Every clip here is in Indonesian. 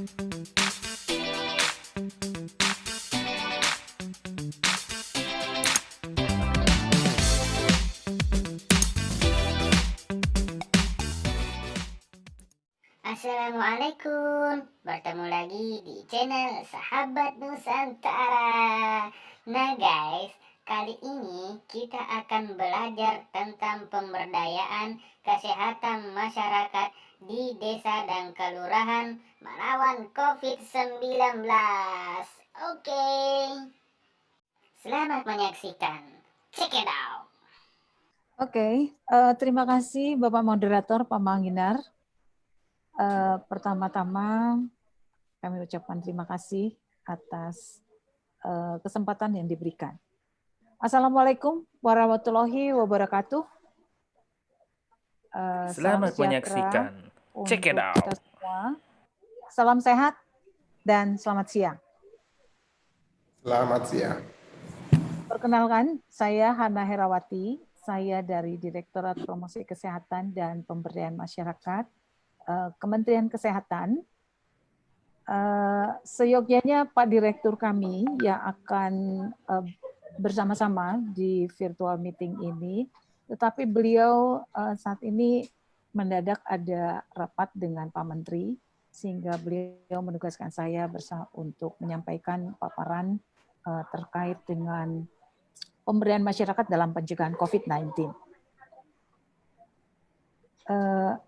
Assalamualaikum, bertemu lagi di channel Sahabat Nusantara. Nah guys, kali ini kita akan belajar tentang pemberdayaan kesehatan masyarakat di desa dan kelurahan melawan COVID-19. Oke, selamat menyaksikan. Check it out. Oke, terima kasih Bapak Moderator Pak Mangginar. Pertama-tama kami ucapkan terima kasih atas kesempatan yang diberikan. Assalamualaikum warahmatullahi wabarakatuh. Selamat menyaksikan. Check it out. Kita semua. Salam sehat dan selamat siang. Selamat siang. Perkenalkan, saya Hana Herawati. Saya dari Direktorat Promosi Kesehatan dan Pemberdayaan Masyarakat, Kementerian Kesehatan. Seyogyanya Pak Direktur kami yang akan bersama-sama di virtual meeting ini, tetapi beliau saat ini mendadak ada rapat dengan Pak Menteri, sehingga beliau menugaskan saya untuk menyampaikan paparan terkait dengan pemberdayaan masyarakat dalam pencegahan COVID-19.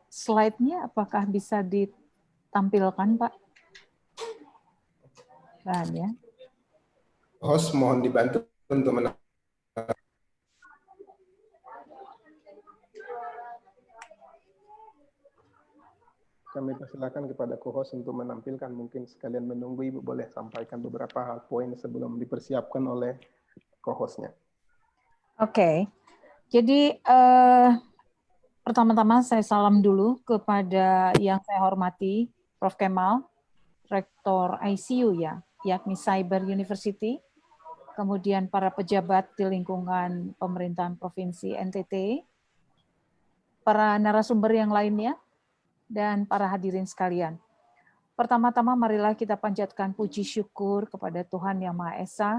Slide-nya apakah bisa ditampilkan, Pak? Nah, ya. Host mohon dibantu untuk kami persilakan kepada co-host untuk menampilkan, mungkin sekalian menunggu Ibu boleh sampaikan beberapa hal poin sebelum dipersiapkan oleh co-hostnya. Oke, jadi pertama-tama saya salam dulu kepada yang saya hormati Prof. Kemal, Rektor ICU ya, yakni Cyber University, kemudian para pejabat di lingkungan pemerintahan Provinsi NTT, para narasumber yang lainnya, dan para hadirin sekalian. Pertama-tama marilah kita panjatkan puji syukur kepada Tuhan Yang Maha Esa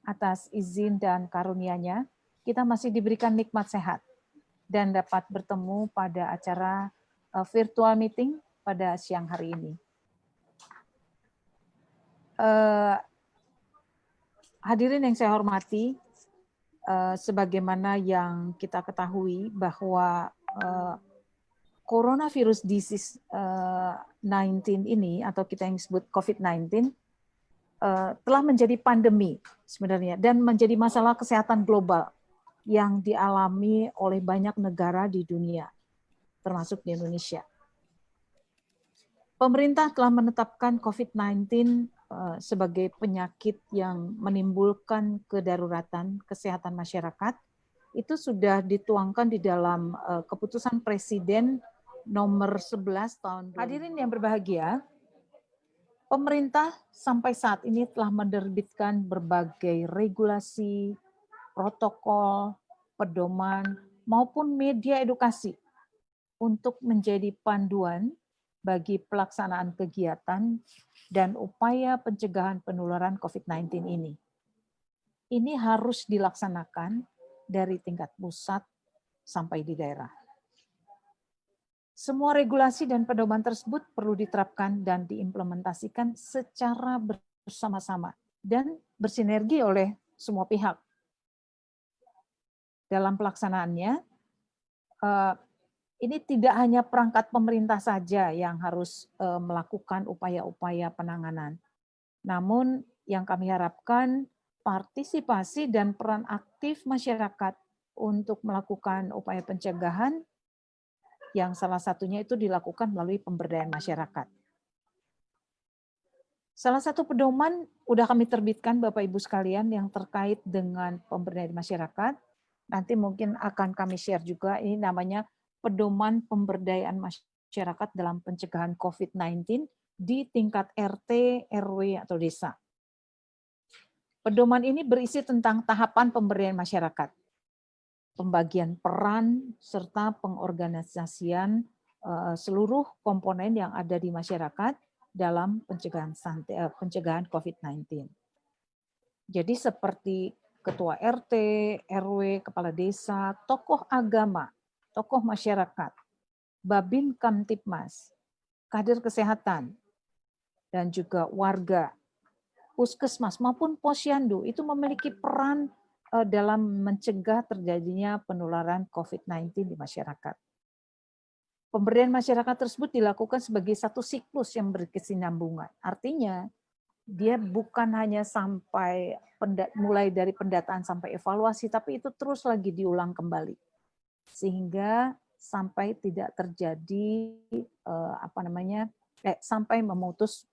atas izin dan karunia-Nya, kita masih diberikan nikmat sehat dan dapat bertemu pada acara virtual meeting pada siang hari ini. Hadirin yang saya hormati, sebagaimana yang kita ketahui bahwa coronavirus disease 19 ini, atau kita yang sebut COVID-19, telah menjadi pandemi sebenarnya dan menjadi masalah kesehatan global yang dialami oleh banyak negara di dunia, termasuk di Indonesia. Pemerintah telah menetapkan COVID-19 sebagai penyakit yang menimbulkan kedaruratan kesehatan masyarakat. Itu sudah dituangkan di dalam keputusan Presiden nomor 11 tahun 2020. Hadirin yang berbahagia, pemerintah sampai saat ini telah menerbitkan berbagai regulasi, protokol, pedoman, maupun media edukasi untuk menjadi panduan bagi pelaksanaan kegiatan dan upaya pencegahan penularan COVID-19 ini. Ini harus dilaksanakan dari tingkat pusat sampai di daerah. Semua regulasi dan pedoman tersebut perlu diterapkan dan diimplementasikan secara bersama-sama dan bersinergi oleh semua pihak. Dalam pelaksanaannya, ini tidak hanya perangkat pemerintah saja yang harus melakukan upaya-upaya penanganan. Namun yang kami harapkan partisipasi dan peran aktif masyarakat untuk melakukan upaya pencegahan yang salah satunya itu dilakukan melalui pemberdayaan masyarakat. Salah satu pedoman sudah kami terbitkan Bapak Ibu sekalian yang terkait dengan pemberdayaan masyarakat. Nanti mungkin akan kami share juga, ini namanya Pedoman Pemberdayaan Masyarakat dalam Pencegahan COVID-19 di tingkat RT, RW, atau desa. Pedoman ini berisi tentang tahapan pemberdayaan masyarakat, pembagian peran, serta pengorganisasian seluruh komponen yang ada di masyarakat dalam pencegahan COVID-19. Jadi seperti ketua RT, RW, kepala desa, tokoh agama, tokoh masyarakat, Babin Kamtipmas, kader kesehatan, dan juga warga, puskesmas maupun posyandu itu memiliki peran dalam mencegah terjadinya penularan COVID-19 di masyarakat. Pemberdayaan masyarakat tersebut dilakukan sebagai satu siklus yang berkesinambungan. Artinya, dia bukan hanya sampai mulai dari pendataan sampai evaluasi, tapi itu terus lagi diulang kembali. Sehingga sampai tidak terjadi sampai memutus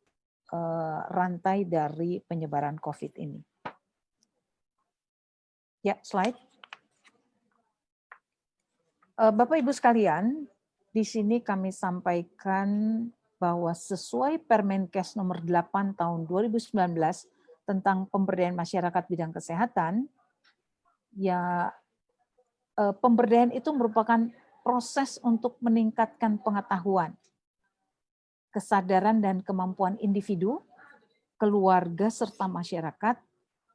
rantai dari penyebaran COVID ini. Ya, slide. Bapak Ibu sekalian, di sini kami sampaikan bahwa sesuai Permenkes nomor 8 tahun 2019 tentang pemberdayaan masyarakat bidang kesehatan, ya pemberdayaan itu merupakan proses untuk meningkatkan pengetahuan, kesadaran dan kemampuan individu, keluarga serta masyarakat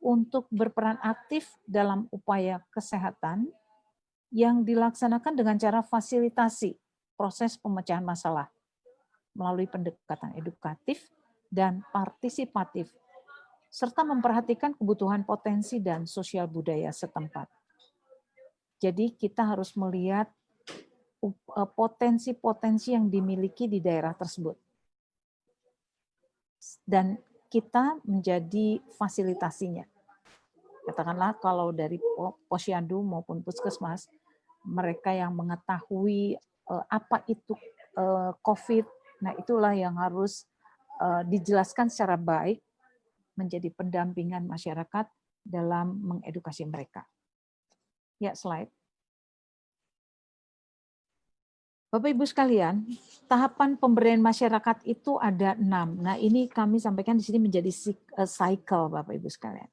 untuk berperan aktif dalam upaya kesehatan yang dilaksanakan dengan cara fasilitasi proses pemecahan masalah melalui pendekatan edukatif dan partisipatif, serta memperhatikan kebutuhan potensi dan sosial budaya setempat. Jadi kita harus melihat potensi-potensi yang dimiliki di daerah tersebut. Dan kita menjadi fasilitasinya. Katakanlah kalau dari posyandu maupun puskesmas, mereka yang mengetahui apa itu COVID, nah itulah yang harus dijelaskan secara baik menjadi pendampingan masyarakat dalam mengedukasi mereka. Ya, slide. Bapak Ibu sekalian, tahapan pemberdayaan masyarakat itu ada 6. Nah, ini kami sampaikan di sini menjadi cycle Bapak Ibu sekalian.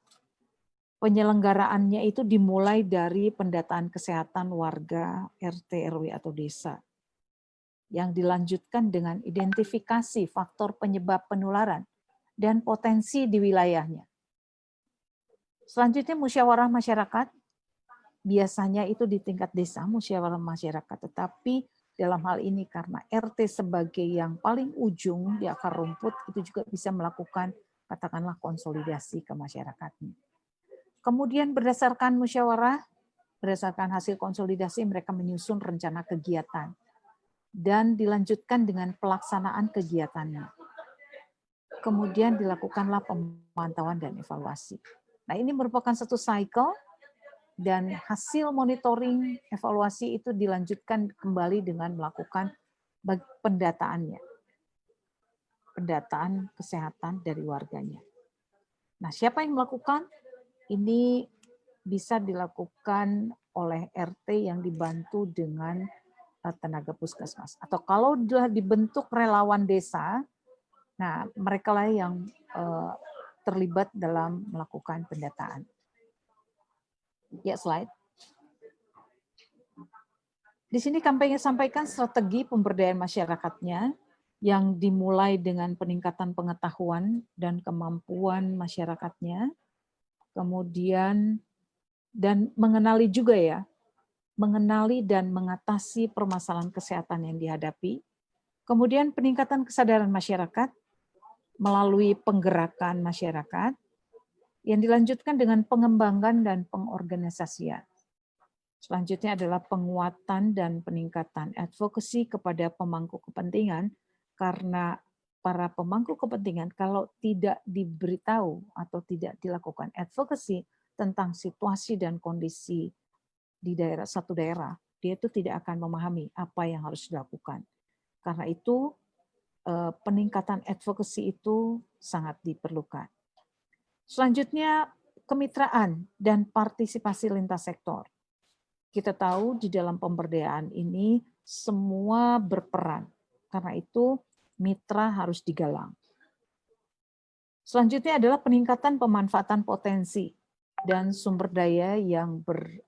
Penyelenggaraannya itu dimulai dari pendataan kesehatan warga RT, RW atau desa. Yang dilanjutkan dengan identifikasi faktor penyebab penularan dan potensi di wilayahnya. Selanjutnya musyawarah masyarakat, biasanya itu di tingkat desa musyawarah masyarakat, tetapi dalam hal ini karena RT sebagai yang paling ujung di akar rumput itu juga bisa melakukan katakanlah konsolidasi ke masyarakatnya. Kemudian berdasarkan musyawarah, berdasarkan hasil konsolidasi mereka menyusun rencana kegiatan dan dilanjutkan dengan pelaksanaan kegiatannya. Kemudian dilakukanlah pemantauan dan evaluasi. Nah, ini merupakan satu cycle dan hasil monitoring evaluasi itu dilanjutkan kembali dengan melakukan pendataannya. Pendataan kesehatan dari warganya. Nah, siapa yang melakukan? Ini bisa dilakukan oleh RT yang dibantu dengan tenaga puskesmas. Atau kalau sudah dibentuk relawan desa, nah mereka lah yang terlibat dalam melakukan pendataan. Ya, slide. Di sini kami sampaikan strategi pemberdayaan masyarakatnya yang dimulai dengan peningkatan pengetahuan dan kemampuan masyarakatnya, kemudian dan mengenali juga ya, mengenali dan mengatasi permasalahan kesehatan yang dihadapi, kemudian peningkatan kesadaran masyarakat melalui penggerakan masyarakat, yang dilanjutkan dengan pengembangan dan pengorganisasian. Selanjutnya adalah penguatan dan peningkatan advokasi kepada pemangku kepentingan, karena para pemangku kepentingan kalau tidak diberitahu atau tidak dilakukan advokasi tentang situasi dan kondisi di satu daerah, dia itu tidak akan memahami apa yang harus dilakukan. Karena itu peningkatan advokasi itu sangat diperlukan. Selanjutnya kemitraan dan partisipasi lintas sektor. Kita tahu di dalam pemberdayaan ini semua berperan. Karena itu mitra harus digalang. Selanjutnya adalah peningkatan pemanfaatan potensi dan sumber daya yang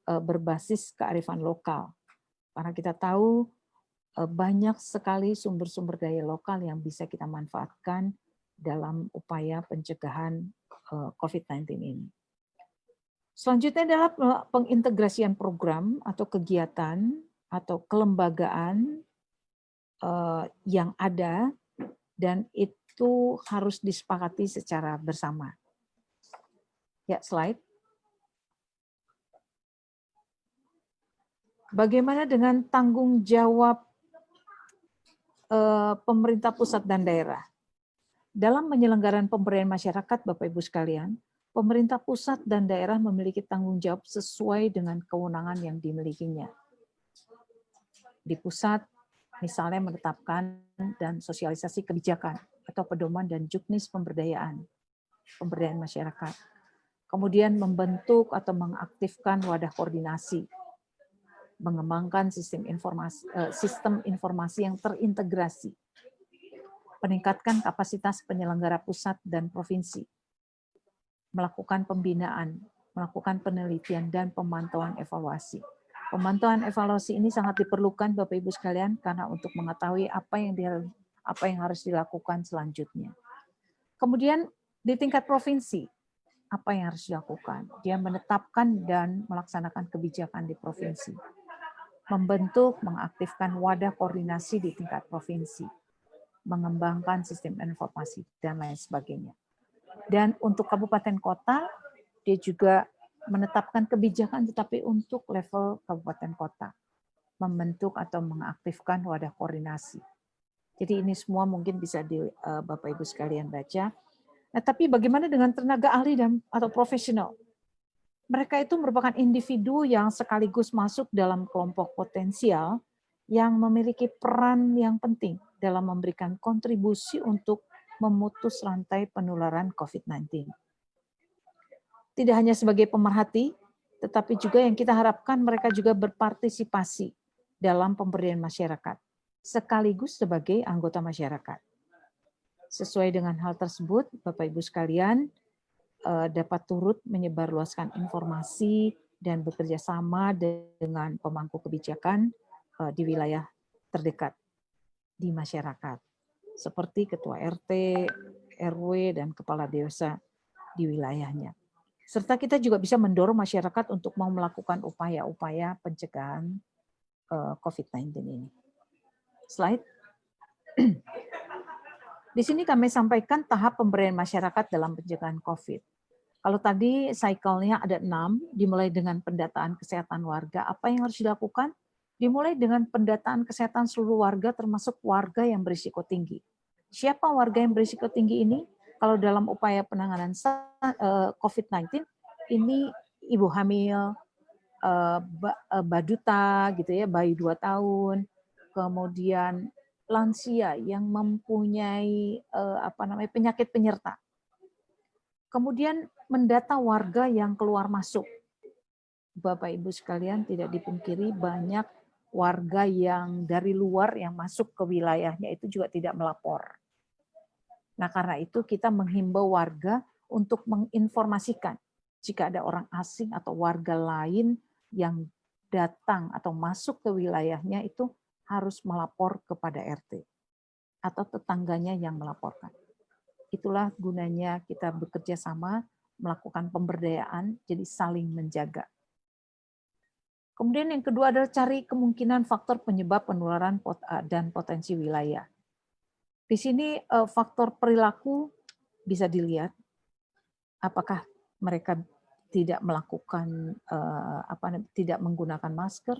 berbasis kearifan lokal. Karena kita tahu banyak sekali sumber-sumber daya lokal yang bisa kita manfaatkan dalam upaya pencegahan COVID-19 ini. Selanjutnya adalah pengintegrasian program atau kegiatan atau kelembagaan yang ada dan itu harus disepakati secara bersama. Ya, slide. Bagaimana dengan tanggung jawab pemerintah pusat dan daerah? Dalam penyelenggaraan pemberdayaan masyarakat, Bapak Ibu sekalian, pemerintah pusat dan daerah memiliki tanggung jawab sesuai dengan kewenangan yang dimilikinya. Di pusat, misalnya menetapkan dan sosialisasi kebijakan atau pedoman dan juknis pemberdayaan masyarakat. Kemudian membentuk atau mengaktifkan wadah koordinasi, mengembangkan sistem informasi yang terintegrasi, meningkatkan kapasitas penyelenggara pusat dan provinsi, melakukan pembinaan, melakukan penelitian dan pemantauan evaluasi. Pemantauan evaluasi ini sangat diperlukan Bapak Ibu sekalian karena untuk mengetahui apa yang harus dilakukan selanjutnya. Kemudian di tingkat provinsi, apa yang harus dilakukan? Dia menetapkan dan melaksanakan kebijakan di provinsi. Membentuk, mengaktifkan wadah koordinasi di tingkat provinsi. Mengembangkan sistem informasi, dan lain sebagainya. Dan untuk kabupaten kota, dia juga menetapkan kebijakan tetapi untuk level kabupaten kota. Membentuk atau mengaktifkan wadah koordinasi. Jadi ini semua mungkin bisa di Bapak Ibu sekalian baca. Nah, tapi bagaimana dengan tenaga ahli atau profesional? Mereka itu merupakan individu yang sekaligus masuk dalam kelompok potensial yang memiliki peran yang penting dalam memberikan kontribusi untuk memutus rantai penularan COVID-19. Tidak hanya sebagai pemerhati, tetapi juga yang kita harapkan mereka juga berpartisipasi dalam pemberdayaan masyarakat, sekaligus sebagai anggota masyarakat. Sesuai dengan hal tersebut, Bapak Ibu sekalian, dapat turut menyebarluaskan informasi dan bekerja sama dengan pemangku kebijakan di wilayah terdekat di masyarakat, seperti ketua RT, RW, dan kepala desa di wilayahnya. Serta kita juga bisa mendorong masyarakat untuk mau melakukan upaya-upaya pencegahan COVID-19 ini. Slide. Di sini kami sampaikan tahap pemberdayaan masyarakat dalam pencegahan COVID. Kalau tadi cycle-nya ada 6, dimulai dengan pendataan kesehatan warga. Apa yang harus dilakukan? Dimulai dengan pendataan kesehatan seluruh warga, termasuk warga yang berisiko tinggi. Siapa warga yang berisiko tinggi ini? Kalau dalam upaya penanganan COVID-19, ini ibu hamil, baduta, gitu ya, bayi 2 tahun, kemudian lansia yang mempunyai penyakit penyerta. Kemudian mendata warga yang keluar masuk. Bapak Ibu sekalian, tidak dipungkiri banyak warga yang dari luar yang masuk ke wilayahnya itu juga tidak melapor. Nah, karena itu kita menghimbau warga untuk menginformasikan jika ada orang asing atau warga lain yang datang atau masuk ke wilayahnya itu harus melapor kepada RT atau tetangganya yang melaporkan. Itulah gunanya kita bekerja sama melakukan pemberdayaan, jadi saling menjaga. Kemudian yang kedua adalah cari kemungkinan faktor penyebab penularan dan potensi wilayah. Di sini faktor perilaku bisa dilihat, apakah mereka tidak melakukan tidak menggunakan masker,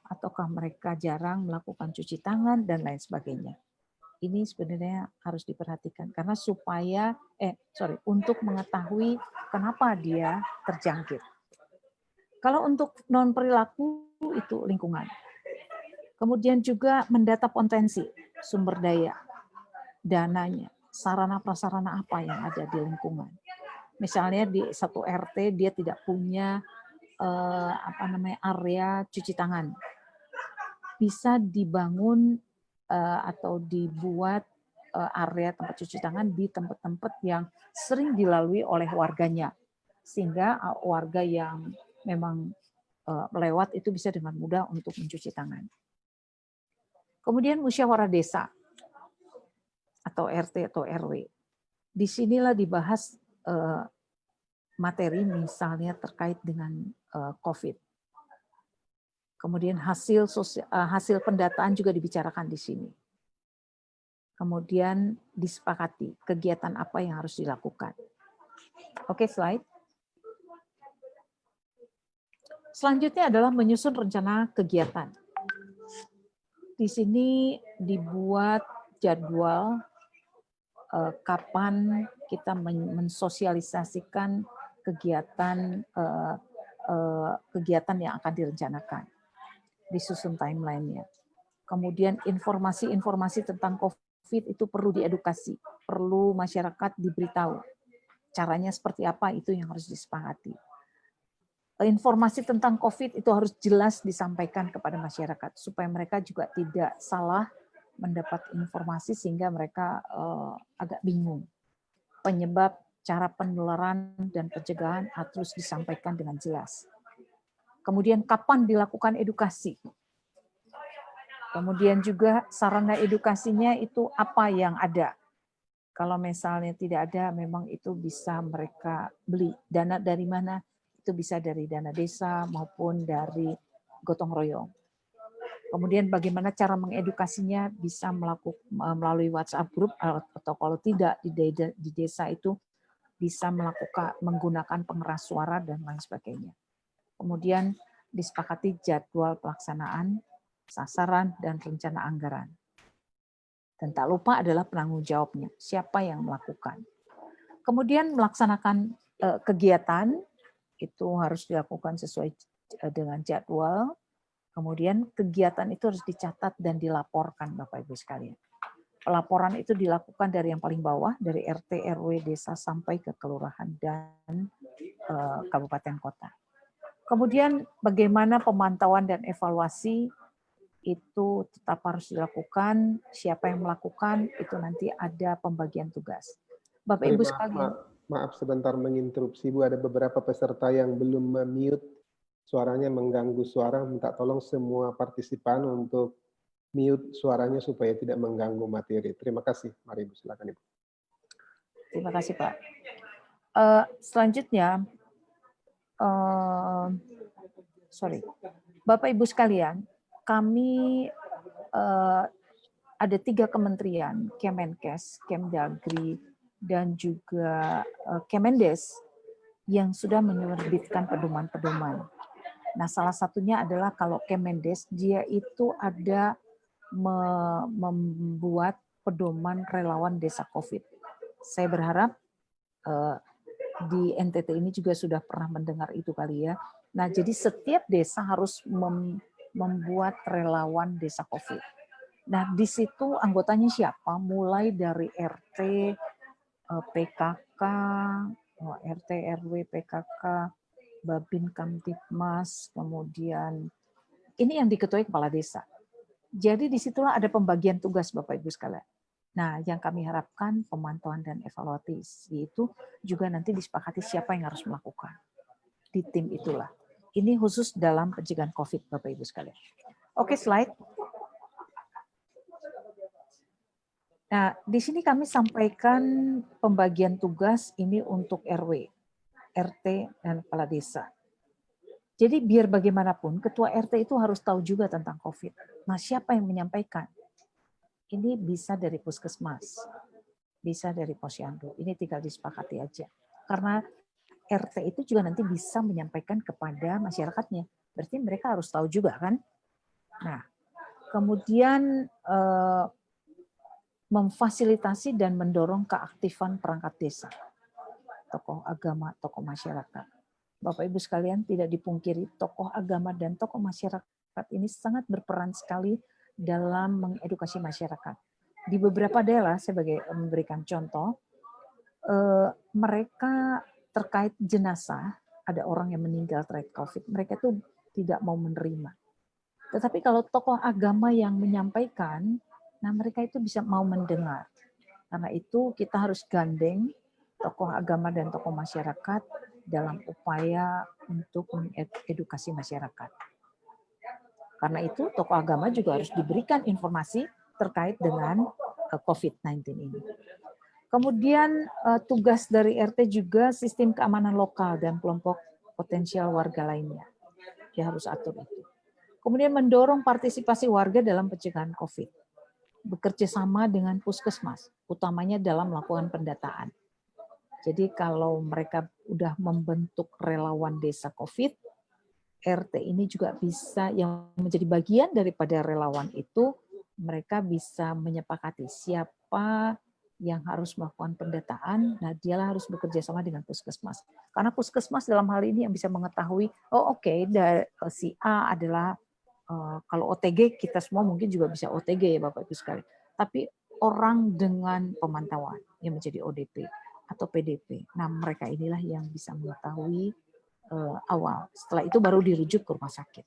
ataukah mereka jarang melakukan cuci tangan dan lain sebagainya. Ini sebenarnya harus diperhatikan karena untuk mengetahui kenapa dia terjangkit. Kalau untuk non perilaku itu lingkungan. Kemudian juga mendata potensi sumber daya, dananya, sarana prasarana apa yang ada di lingkungan. Misalnya di satu RT dia tidak punya area cuci tangan. Bisa dibangun atau dibuat area tempat cuci tangan di tempat-tempat yang sering dilalui oleh warganya, sehingga warga yang memang lewat itu bisa dengan mudah untuk mencuci tangan. Kemudian musyawarah desa atau RT atau RW. Disinilah dibahas materi misalnya terkait dengan COVID. Kemudian hasil pendataan juga dibicarakan di sini. Kemudian disepakati kegiatan apa yang harus dilakukan. Oke, slide. Selanjutnya adalah menyusun rencana kegiatan. Di sini dibuat jadwal kapan kita mensosialisasikan kegiatan kegiatan yang akan direncanakan. Disusun timeline-nya. Kemudian informasi-informasi tentang COVID itu perlu diedukasi, perlu masyarakat diberitahu. Caranya seperti apa itu yang harus disepakati. Informasi tentang COVID itu harus jelas disampaikan kepada masyarakat supaya mereka juga tidak salah mendapat informasi sehingga mereka agak bingung. Penyebab, cara penularan dan pencegahan harus disampaikan dengan jelas. Kemudian kapan dilakukan edukasi. Kemudian juga sarana edukasinya itu apa yang ada. Kalau misalnya tidak ada, memang itu bisa mereka beli. Dana dari mana? Itu bisa dari dana desa maupun dari gotong royong. Kemudian bagaimana cara mengedukasinya, bisa melalui WhatsApp group atau kalau tidak di desa itu bisa menggunakan pengeras suara dan lain sebagainya. Kemudian disepakati jadwal pelaksanaan, sasaran, dan rencana anggaran. Dan tak lupa adalah penanggung jawabnya, siapa yang melakukan. Kemudian melaksanakan kegiatan, itu harus dilakukan sesuai dengan jadwal. Kemudian kegiatan itu harus dicatat dan dilaporkan, Bapak Ibu sekalian. Pelaporan itu dilakukan dari yang paling bawah, dari RT, RW, desa, sampai ke kelurahan dan kabupaten kota. Kemudian bagaimana pemantauan dan evaluasi itu tetap harus dilakukan. Siapa yang melakukan, itu nanti ada pembagian tugas. Bapak Ibu sekalian. Maaf sebentar menginterupsi Bu, ada beberapa peserta yang belum mute, suaranya mengganggu suara, minta tolong semua partisipan untuk mute suaranya supaya tidak mengganggu materi. Terima kasih. Mari Ibu, silakan Ibu. Terima kasih Pak. Selanjutnya, Bapak Ibu sekalian, kami ada 3 kementerian, Kemenkes, Kemdagri, dan juga Kemendes yang sudah menerbitkan pedoman-pedoman. Nah, salah satunya adalah kalau Kemendes, dia itu ada membuat pedoman relawan desa COVID. Saya berharap di NTT ini juga sudah pernah mendengar itu kali ya. Nah, jadi setiap desa harus membuat relawan desa COVID. Nah, di situ anggotanya siapa? Mulai dari RT, PKK, RT, RW, PKK, Babin Kamtibmas, kemudian ini yang diketuai kepala desa. Jadi disitulah ada pembagian tugas Bapak Ibu sekalian. Nah, yang kami harapkan pemantauan dan evaluasi itu juga nanti disepakati siapa yang harus melakukan di tim itulah. Ini khusus dalam pencegahan COVID Bapak Ibu sekalian. Oke, slide. Nah, di sini kami sampaikan pembagian tugas ini untuk RW, RT, dan kepala desa. Jadi biar bagaimanapun, ketua RT itu harus tahu juga tentang COVID. Nah, siapa yang menyampaikan? Ini bisa dari puskesmas, bisa dari posyandu. Ini tinggal disepakati aja. Karena RT itu juga nanti bisa menyampaikan kepada masyarakatnya. Berarti mereka harus tahu juga kan? Nah, kemudian memfasilitasi dan mendorong keaktifan perangkat desa, tokoh agama, tokoh masyarakat. Bapak Ibu sekalian, tidak dipungkiri tokoh agama dan tokoh masyarakat ini sangat berperan sekali dalam mengedukasi masyarakat. Di beberapa daerah, saya memberikan contoh, mereka terkait jenazah, ada orang yang meninggal terkait COVID, mereka itu tidak mau menerima. Tetapi kalau tokoh agama yang menyampaikan, nah mereka itu bisa mau mendengar. Karena itu kita harus gandeng tokoh agama dan tokoh masyarakat dalam upaya untuk mengedukasi masyarakat. Karena itu tokoh agama juga harus diberikan informasi terkait dengan COVID-19 ini. Kemudian tugas dari RT juga sistem keamanan lokal dan kelompok potensial warga lainnya. Dia harus atur itu. Kemudian mendorong partisipasi warga dalam pencegahan COVID. Bekerja sama dengan puskesmas, utamanya dalam melakukan pendataan. Jadi kalau mereka udah membentuk relawan desa COVID, RT ini juga bisa yang menjadi bagian daripada relawan itu, mereka bisa menyepakati siapa yang harus melakukan pendataan, nah dialah harus bekerja sama dengan puskesmas. Karena puskesmas dalam hal ini yang bisa mengetahui, oh oke, si A adalah, kalau OTG kita semua mungkin juga bisa OTG ya Bapak Ibu sekalian. Tapi orang dengan pemantauan yang menjadi ODP atau PDP, nah mereka inilah yang bisa mengetahui awal. Setelah itu baru dirujuk ke rumah sakit.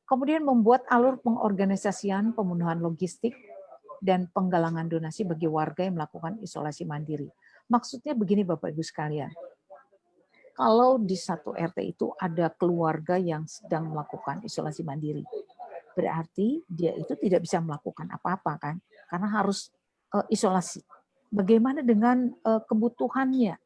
Kemudian membuat alur pengorganisasian pemenuhan logistik dan penggalangan donasi bagi warga yang melakukan isolasi mandiri. Maksudnya begini Bapak Ibu sekalian, kalau di satu RT itu ada keluarga yang sedang melakukan isolasi mandiri, berarti dia itu tidak bisa melakukan apa-apa kan, karena harus isolasi. Bagaimana dengan kebutuhannya?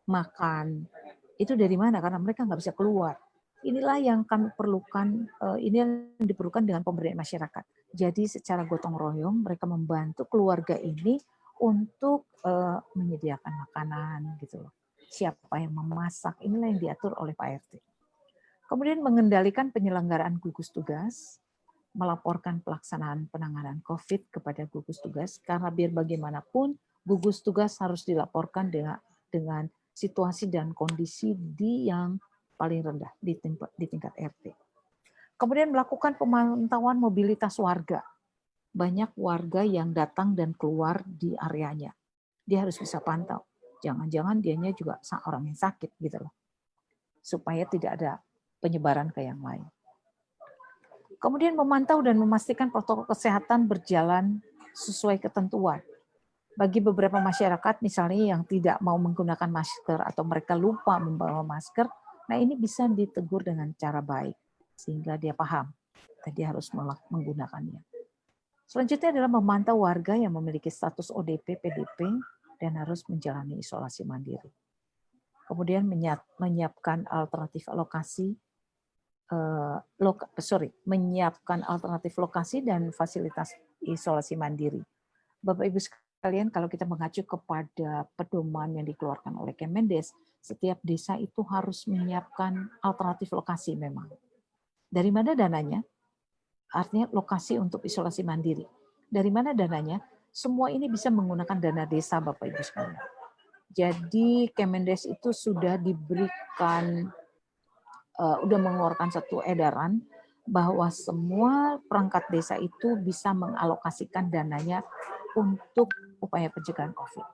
Makan, itu dari mana? Karena mereka nggak bisa keluar. Inilah yang kami perlukan, ini yang diperlukan dengan pemberdayaan masyarakat. Jadi secara gotong royong mereka membantu keluarga ini untuk menyediakan makanan gitu loh. Siapa yang memasak, inilah yang diatur oleh Pak RT. Kemudian mengendalikan penyelenggaraan gugus tugas, melaporkan pelaksanaan penanganan COVID kepada gugus tugas, karena biar bagaimanapun gugus tugas harus dilaporkan dengan situasi dan kondisi yang paling rendah di tingkat RT. Kemudian melakukan pemantauan mobilitas warga. Banyak warga yang datang dan keluar di areanya. Dia harus bisa pantau. Jangan-jangan dianya juga orang yang sakit gitu loh. Supaya tidak ada penyebaran ke yang lain. Kemudian memantau dan memastikan protokol kesehatan berjalan sesuai ketentuan. Bagi beberapa masyarakat misalnya yang tidak mau menggunakan masker atau mereka lupa membawa masker, nah ini bisa ditegur dengan cara baik sehingga dia paham dan dia harus menggunakannya. Selanjutnya adalah memantau warga yang memiliki status ODP, PDP dan harus menjalani isolasi mandiri. Kemudian menyiapkan alternatif menyiapkan alternatif lokasi dan fasilitas isolasi mandiri. Bapak Ibu sekalian, kalau kita mengacu kepada pedoman yang dikeluarkan oleh Kemendes, setiap desa itu harus menyiapkan alternatif lokasi memang. Dari mana dananya? Artinya lokasi untuk isolasi mandiri. Dari mana dananya? Semua ini bisa menggunakan dana desa Bapak Ibu sekalian. Jadi Kemendes itu sudah diberikan, sudah mengeluarkan satu edaran bahwa semua perangkat desa itu bisa mengalokasikan dananya untuk upaya pencegahan COVID.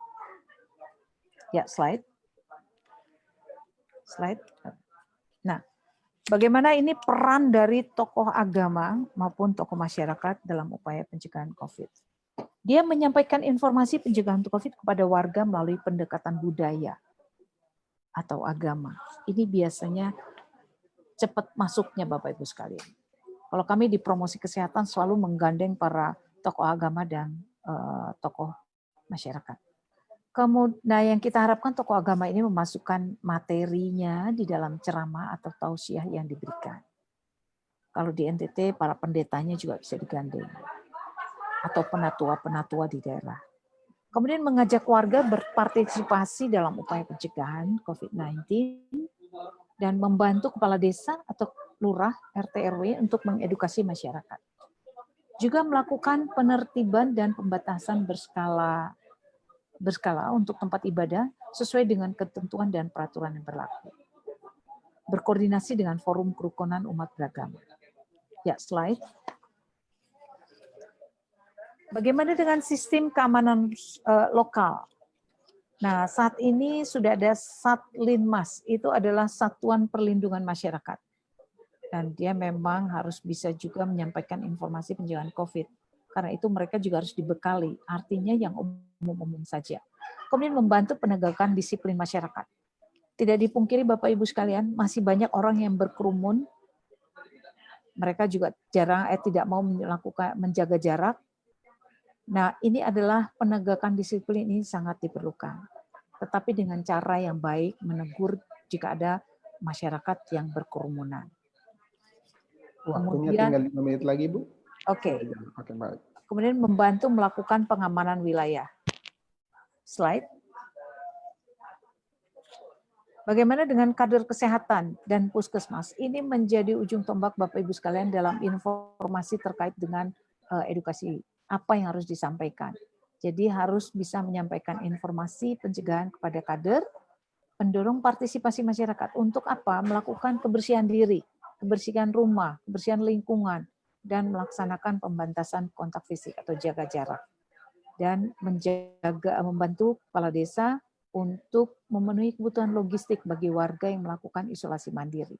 Ya, slide. Nah, bagaimana ini peran dari tokoh agama maupun tokoh masyarakat dalam upaya pencegahan COVID? Dia menyampaikan informasi pencegahan COVID kepada warga melalui pendekatan budaya atau agama. Ini biasanya cepat masuknya Bapak Ibu sekalian. Kalau kami di promosi kesehatan selalu menggandeng para tokoh agama dan tokoh masyarakat. Nah, yang kita harapkan tokoh agama ini memasukkan materinya di dalam ceramah atau tausiah yang diberikan. Kalau di NTT, para pendetanya juga bisa digandeng. Atau penatua-penatua di daerah. Kemudian mengajak warga berpartisipasi dalam upaya pencegahan COVID-19 dan membantu kepala desa atau lurah, RT RW untuk mengedukasi masyarakat. Juga melakukan penertiban dan pembatasan berskala untuk tempat ibadah sesuai dengan ketentuan dan peraturan yang berlaku. Berkoordinasi dengan forum kerukunan umat beragama. Ya, slide. Bagaimana dengan sistem keamanan lokal? Nah, saat ini sudah ada Satlinmas, itu adalah Satuan Perlindungan Masyarakat. Dan dia memang harus bisa juga menyampaikan informasi pencegahan COVID. Karena itu mereka juga harus dibekali, artinya yang umum-umum saja. Kemudian membantu penegakan disiplin masyarakat. Tidak dipungkiri Bapak Ibu sekalian, masih banyak orang yang berkerumun Mereka juga tidak mau melakukan menjaga jarak. Nah, ini adalah penegakan disiplin ini sangat diperlukan. Tetapi dengan cara yang baik, menegur jika ada masyarakat yang berkerumunan. Waktunya Kemudian, tinggal 5 menit lagi, Bu. Oke. Oke, baik. Kemudian membantu melakukan pengamanan wilayah. Slide. Bagaimana dengan kader kesehatan dan puskesmas? Ini menjadi ujung tombak Bapak Ibu sekalian dalam informasi terkait dengan edukasi. Apa yang harus disampaikan? Jadi harus bisa menyampaikan informasi pencegahan kepada kader, pendorong partisipasi masyarakat. Untuk apa? Melakukan kebersihan diri, kebersihan rumah, kebersihan lingkungan, dan melaksanakan pembatasan kontak fisik atau jaga jarak. Dan membantu kepala desa untuk memenuhi kebutuhan logistik bagi warga yang melakukan isolasi mandiri.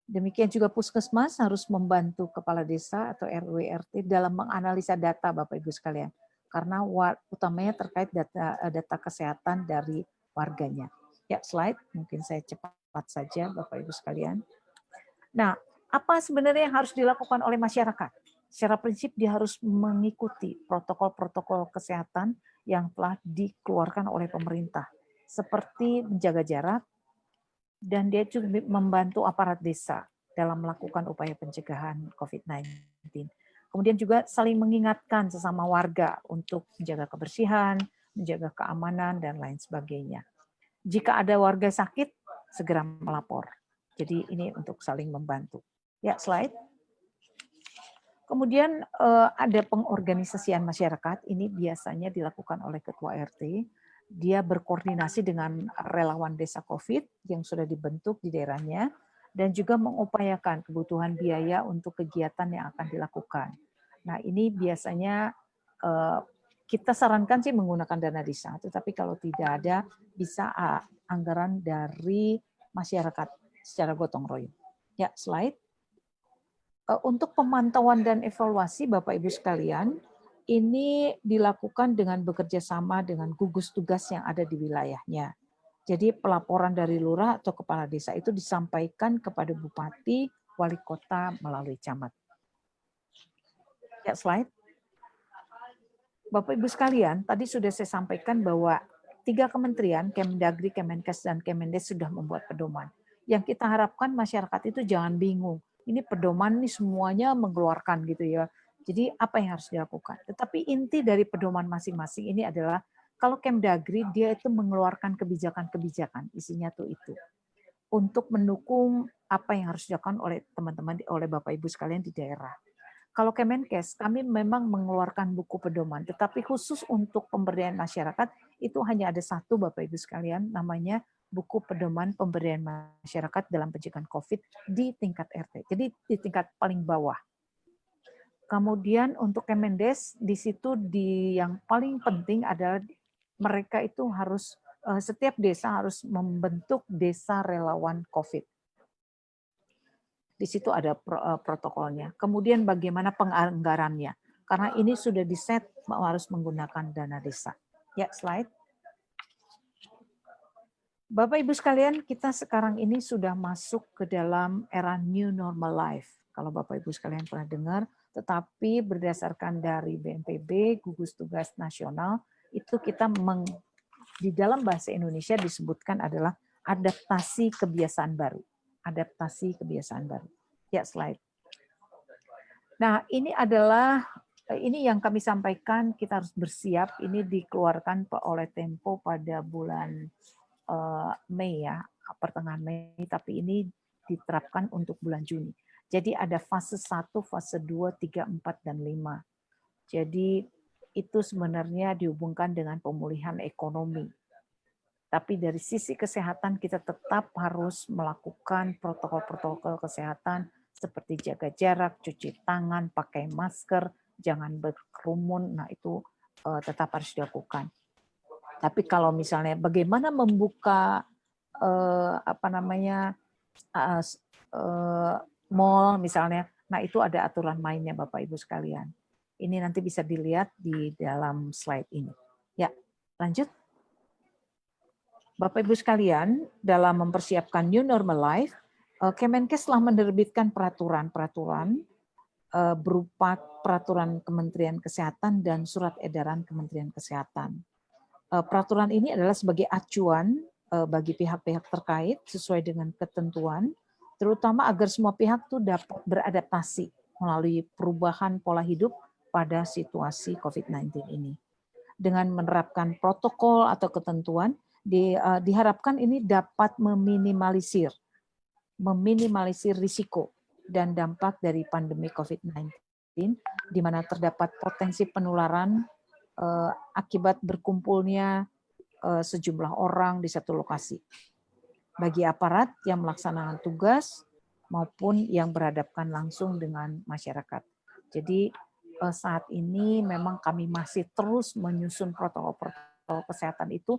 Demikian juga puskesmas harus membantu kepala desa atau RW/RT dalam menganalisa data Bapak Ibu sekalian. Karena utamanya terkait data kesehatan dari warganya. Ya, slide, mungkin saya cepat saja Bapak Ibu sekalian. Nah, apa sebenarnya yang harus dilakukan oleh masyarakat? Secara prinsip dia harus mengikuti protokol-protokol kesehatan yang telah dikeluarkan oleh pemerintah. Seperti menjaga jarak, dan dia juga membantu aparat desa dalam melakukan upaya pencegahan COVID-19. Kemudian juga saling mengingatkan sesama warga untuk menjaga kebersihan, menjaga keamanan, dan lain sebagainya. Jika ada warga sakit, segera melapor. Jadi ini untuk saling membantu. Ya, slide. Kemudian ada pengorganisasian masyarakat, ini biasanya dilakukan oleh Ketua RT. Dia berkoordinasi dengan relawan desa COVID yang sudah dibentuk di daerahnya, dan juga mengupayakan kebutuhan biaya untuk kegiatan yang akan dilakukan. Nah, ini biasanya kita sarankan sih menggunakan dana desa, tetapi kalau tidak ada, bisa anggaran dari masyarakat secara gotong royong. Ya, slide. Untuk pemantauan dan evaluasi Bapak Ibu sekalian, ini dilakukan dengan bekerja sama dengan gugus tugas yang ada di wilayahnya. Jadi pelaporan dari lurah atau kepala desa itu disampaikan kepada bupati, wali kota melalui camat. Ya, slide. Bapak Ibu sekalian, tadi sudah saya sampaikan bahwa 3 kementerian, Kemendagri, Kemenkes, dan Kemendes sudah membuat pedoman. Yang kita harapkan masyarakat itu jangan bingung. Ini pedoman nih semuanya mengeluarkan gitu ya. Jadi apa yang harus dilakukan? Tetapi inti dari pedoman masing-masing ini adalah kalau Kemdagri dia itu mengeluarkan kebijakan-kebijakan, isinya tuh itu. Untuk mendukung apa yang harus dilakukan oleh teman-teman, oleh Bapak Ibu sekalian di daerah. Kalau Kemenkes, kami memang mengeluarkan buku pedoman, tetapi khusus untuk pemberdayaan masyarakat itu hanya ada satu Bapak Ibu sekalian, namanya buku pedoman pemberdayaan masyarakat dalam pencegahan COVID di tingkat RT. Jadi di tingkat paling bawah. Kemudian untuk Kemendes, di situ yang paling penting adalah mereka itu harus, setiap desa harus membentuk desa relawan COVID. Di situ ada protokolnya. Kemudian bagaimana penganggarannya. Karena ini sudah diset harus menggunakan dana desa. Ya, slide. Bapak Ibu sekalian, kita sekarang ini sudah masuk ke dalam era new normal life. Kalau Bapak Ibu sekalian pernah dengar, tetapi berdasarkan dari BNPB, gugus tugas nasional, itu kita di dalam bahasa Indonesia disebutkan adalah adaptasi kebiasaan baru. Adaptasi kebiasaan baru. Ya, slide. Nah, ini yang kami sampaikan, kita harus bersiap. Ini dikeluarkan oleh Tempo pada bulan Mei ya, pertengahan Mei, tapi ini diterapkan untuk bulan Juni. Jadi ada fase 1, fase 2, 3, 4, dan 5. Jadi itu sebenarnya dihubungkan dengan pemulihan ekonomi. Tapi dari sisi kesehatan kita tetap harus melakukan protokol-protokol kesehatan seperti jaga jarak, cuci tangan, pakai masker, jangan berkerumun. Nah, itu tetap harus dilakukan. Tapi kalau misalnya bagaimana membuka mall misalnya, nah itu ada aturan mainnya Bapak Ibu sekalian. Ini nanti bisa dilihat di dalam slide ini. Ya, lanjut. Bapak Ibu sekalian, dalam mempersiapkan new normal life, Kemenkes telah menerbitkan peraturan-peraturan berupa peraturan Kementerian Kesehatan dan surat edaran Kementerian Kesehatan. Peraturan ini adalah sebagai acuan bagi pihak-pihak terkait sesuai dengan ketentuan, terutama agar semua pihak itu dapat beradaptasi melalui perubahan pola hidup pada situasi COVID-19 ini. Dengan menerapkan protokol atau ketentuan, diharapkan ini dapat meminimalisir risiko dan dampak dari pandemi COVID-19, di mana terdapat potensi penularan akibat berkumpulnya sejumlah orang di satu lokasi. Bagi aparat yang melaksanakan tugas maupun yang berhadapkan langsung dengan masyarakat. Jadi saat ini memang kami masih terus menyusun protokol kesehatan itu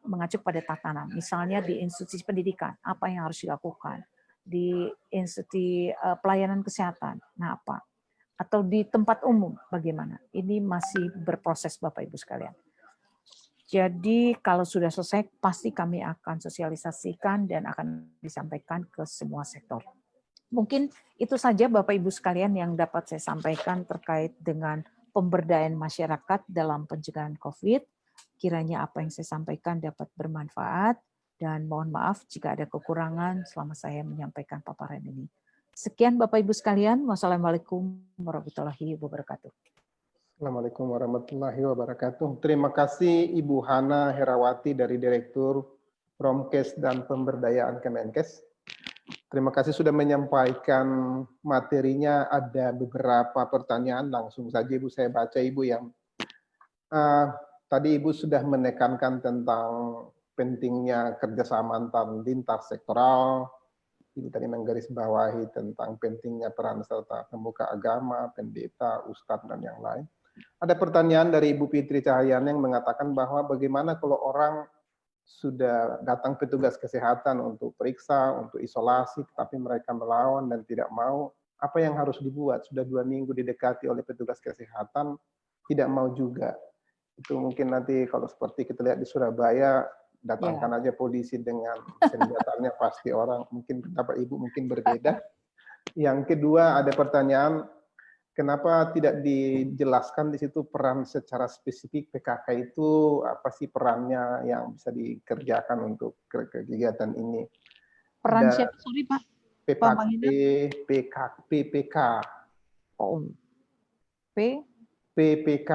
mengacu pada tatanan. Misalnya di institusi pendidikan, apa yang harus dilakukan? Di institusi pelayanan kesehatan, nah apa? Atau di tempat umum, bagaimana? Ini masih berproses Bapak Ibu sekalian. Jadi kalau sudah selesai, pasti kami akan sosialisasikan dan akan disampaikan ke semua sektor. Mungkin itu saja Bapak Ibu sekalian yang dapat saya sampaikan terkait dengan pemberdayaan masyarakat dalam pencegahan COVID. Kiranya apa yang saya sampaikan dapat bermanfaat dan mohon maaf jika ada kekurangan selama saya menyampaikan paparan ini. Sekian Bapak Ibu sekalian. Wassalamualaikum warahmatullahi wabarakatuh. Assalamualaikum warahmatullahi wabarakatuh. Terima kasih Ibu Hana Herawati dari Direktur Promkes dan Pemberdayaan Kemenkes. Terima kasih sudah menyampaikan materinya. Ada beberapa pertanyaan, langsung saja Ibu saya baca Ibu yang tadi Ibu sudah menekankan tentang pentingnya kerjasama antar lintas sektoral. Ibu tadi menggarisbawahi tentang pentingnya peran serta pemuka agama, pendeta, ustadz, dan yang lain. Ada pertanyaan dari Ibu Fitri Cahyana yang mengatakan bahwa bagaimana kalau orang sudah datang petugas kesehatan untuk periksa, untuk isolasi, tetapi mereka melawan dan tidak mau, apa yang harus dibuat? Sudah 2 minggu didekati oleh petugas kesehatan, tidak mau juga. Itu mungkin nanti kalau seperti kita lihat di Surabaya, datangkan aja polisi dengan senjatanya, pasti orang, mungkin pendapat Ibu mungkin berbeda. Yang kedua ada pertanyaan, kenapa tidak dijelaskan di situ peran secara spesifik PKK itu, apa sih perannya yang bisa dikerjakan untuk kegiatan ini? Peran siapa? Sorry Pak. PPK. Oh, PPK.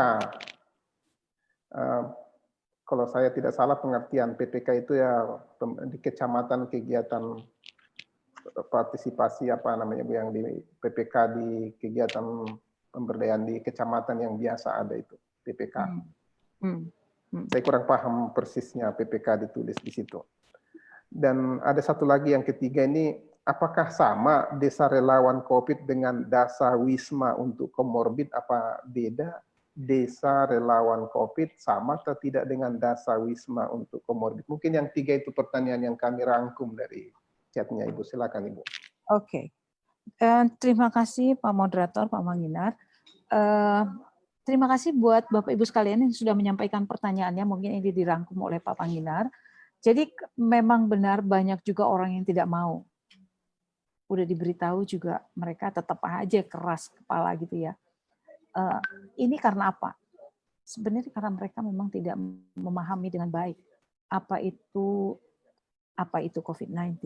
Kalau saya tidak salah pengertian PPK itu ya di kecamatan kegiatan partisipasi apa namanya Bu, yang di PPK di kegiatan pemberdayaan di kecamatan yang biasa ada itu PPK. Saya kurang paham persisnya PPK ditulis di situ. Dan ada satu lagi yang ketiga ini, apakah sama desa relawan COVID dengan dasa wisma untuk komorbid, apa beda? Desa relawan COVID sama atau tidak dengan dasa wisma untuk komorbid? Mungkin yang 3 itu pertanyaan yang kami rangkum dari chatnya Ibu. Silakan Ibu. Oke. Terima kasih Pak Moderator, Pak Manginar. Terima kasih buat Bapak Ibu sekalian yang sudah menyampaikan pertanyaannya. Mungkin ini dirangkum oleh Pak Manginar. Jadi memang benar banyak juga orang yang tidak mau. Udah diberitahu juga mereka tetap aja keras kepala gitu ya. Ini karena apa? Sebenarnya karena mereka memang tidak memahami dengan baik apa itu COVID-19,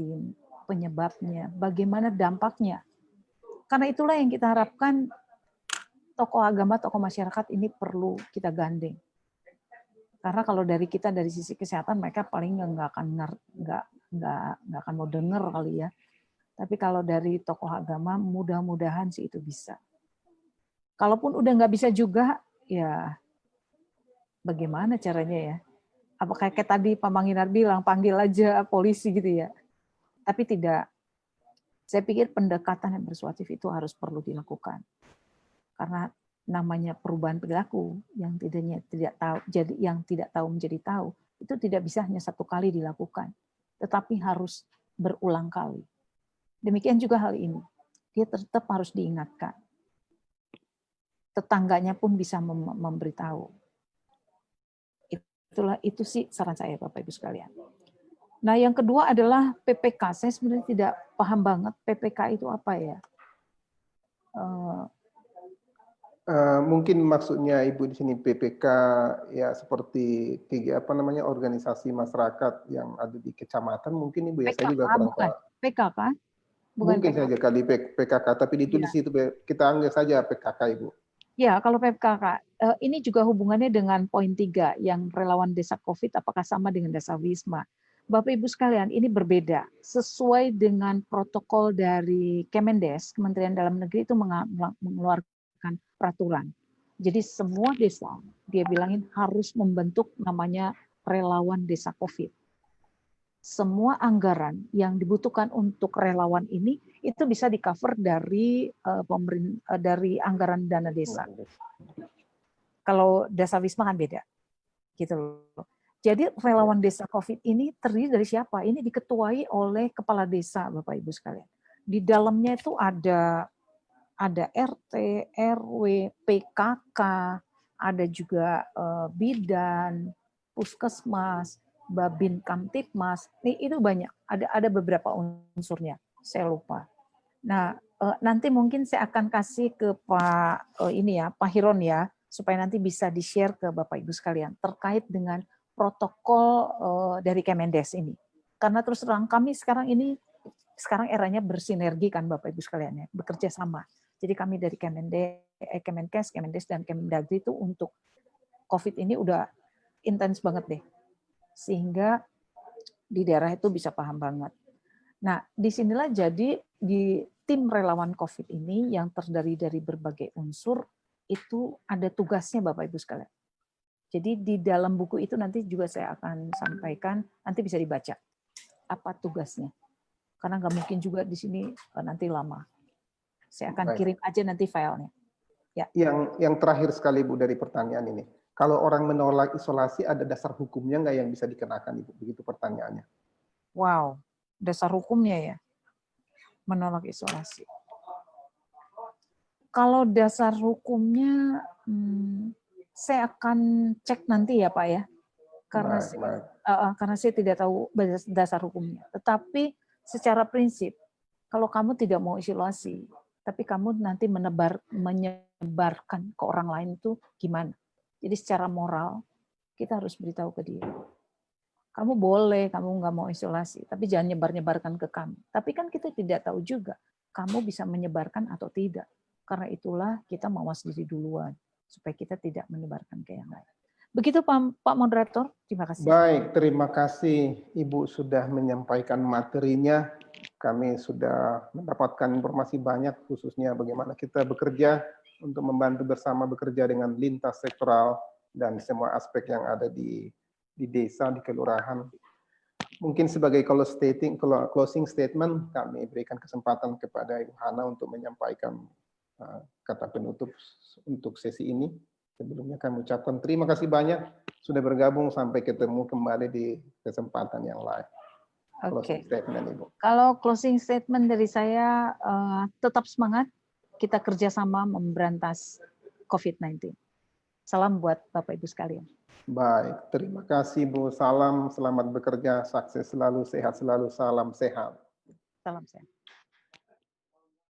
penyebabnya, bagaimana dampaknya. Karena itulah yang kita harapkan tokoh agama, tokoh masyarakat ini perlu kita gandeng. Karena kalau dari kita dari sisi kesehatan mereka paling nggak akan mau dengar kali ya. Tapi kalau dari tokoh agama mudah-mudahan sih itu bisa. Kalaupun udah nggak bisa juga, ya bagaimana caranya ya? Apakah kayak tadi Pak Manginar bilang, panggil aja polisi gitu ya? Tapi tidak. Saya pikir pendekatan yang persuasif itu harus perlu dilakukan. Karena namanya perubahan perilaku yang tidak tahu menjadi tahu, itu tidak bisa hanya satu kali dilakukan, tetapi harus berulang kali. Demikian juga hal ini. Dia tetap harus diingatkan. Tetangganya pun bisa memberitahu. Itu sih saran saya Bapak Ibu sekalian. Nah, yang kedua adalah PPK. Saya sebenarnya tidak paham banget PPK itu apa ya. Mungkin maksudnya Ibu di sini PPK ya seperti organisasi masyarakat yang ada di kecamatan mungkin Ibu ya, saya juga kurang bukan. tahu. PKK? Bukan Mungkin PKK. saja kali PKK, tapi ditulis itu kita anggap saja PKK Ibu. Ya, kalau PKK, ini juga hubungannya dengan poin 3 yang relawan desa COVID, apakah sama dengan desa Wisma. Bapak Ibu sekalian, ini berbeda. Sesuai dengan protokol dari Kemendes, Kementerian Dalam Negeri itu mengeluarkan peraturan. Jadi semua desa, dia bilangin harus membentuk namanya relawan desa COVID. Semua anggaran yang dibutuhkan untuk relawan ini itu bisa di-cover dari dari anggaran dana desa. Kalau desa Wisma kan beda. Gitu loh. Jadi relawan desa COVID ini terdiri dari siapa? Ini diketuai oleh kepala desa, Bapak Ibu sekalian. Di dalamnya itu ada RT, RW, PKK, ada juga bidan, puskesmas, Babin Kamtipmas, itu banyak. Ada beberapa unsurnya, saya lupa. Nah, nanti mungkin saya akan kasih ke Pak Hiron ya, supaya nanti bisa di-share ke Bapak Ibu sekalian terkait dengan protokol dari Kemendes ini. Karena terus terang kami sekarang eranya bersinergi kan Bapak Ibu sekalian ya, bekerja sama. Jadi kami dari Kemenkes, Kemendes dan Kemendagri itu untuk COVID ini udah intens banget deh. Sehingga di daerah itu bisa paham banget. Nah, disinilah jadi di tim relawan COVID ini yang terdiri dari berbagai unsur, itu ada tugasnya Bapak Ibu sekalian. Jadi di dalam buku itu nanti juga saya akan sampaikan, nanti bisa dibaca apa tugasnya. Karena nggak mungkin juga di sini nanti lama. Saya akan kirim aja nanti filenya. Ya. Yang terakhir sekali Bu dari pertanyaan ini. Kalau orang menolak isolasi ada dasar hukumnya nggak yang bisa dikenakan Ibu? Begitu pertanyaannya. Wow, dasar hukumnya ya, menolak isolasi. Kalau dasar hukumnya, saya akan cek nanti ya Pak ya, karena saya tidak tahu dasar hukumnya. Tetapi secara prinsip, kalau kamu tidak mau isolasi, tapi kamu nanti menyebarkan ke orang lain itu gimana? Jadi secara moral kita harus beritahu ke dia. Kamu boleh, kamu nggak mau isolasi, tapi jangan nyebar-nyebarkan ke kami. Tapi kan kita tidak tahu juga, kamu bisa menyebarkan atau tidak. Karena itulah kita mawas diri duluan, supaya kita tidak menyebarkan ke yang lain. Begitu Pak Moderator, terima kasih. Baik, terima kasih Ibu sudah menyampaikan materinya. Kami sudah mendapatkan informasi banyak, khususnya bagaimana kita bekerja untuk membantu bersama bekerja dengan lintas sektoral dan semua aspek yang ada di desa, di kelurahan. Mungkin sebagai closing statement, kami berikan kesempatan kepada Ibu Hana untuk menyampaikan kata penutup untuk sesi ini. Sebelumnya kami ucapkan terima kasih banyak sudah bergabung, sampai ketemu kembali di kesempatan yang lain. Oke. Statement, Ibu. Kalau closing statement dari saya, tetap semangat, kita kerjasama memberantas COVID-19. Salam buat Bapak Ibu sekalian. Baik, terima kasih Bu. Salam, selamat bekerja, sukses selalu, sehat selalu, salam sehat. Salam sehat.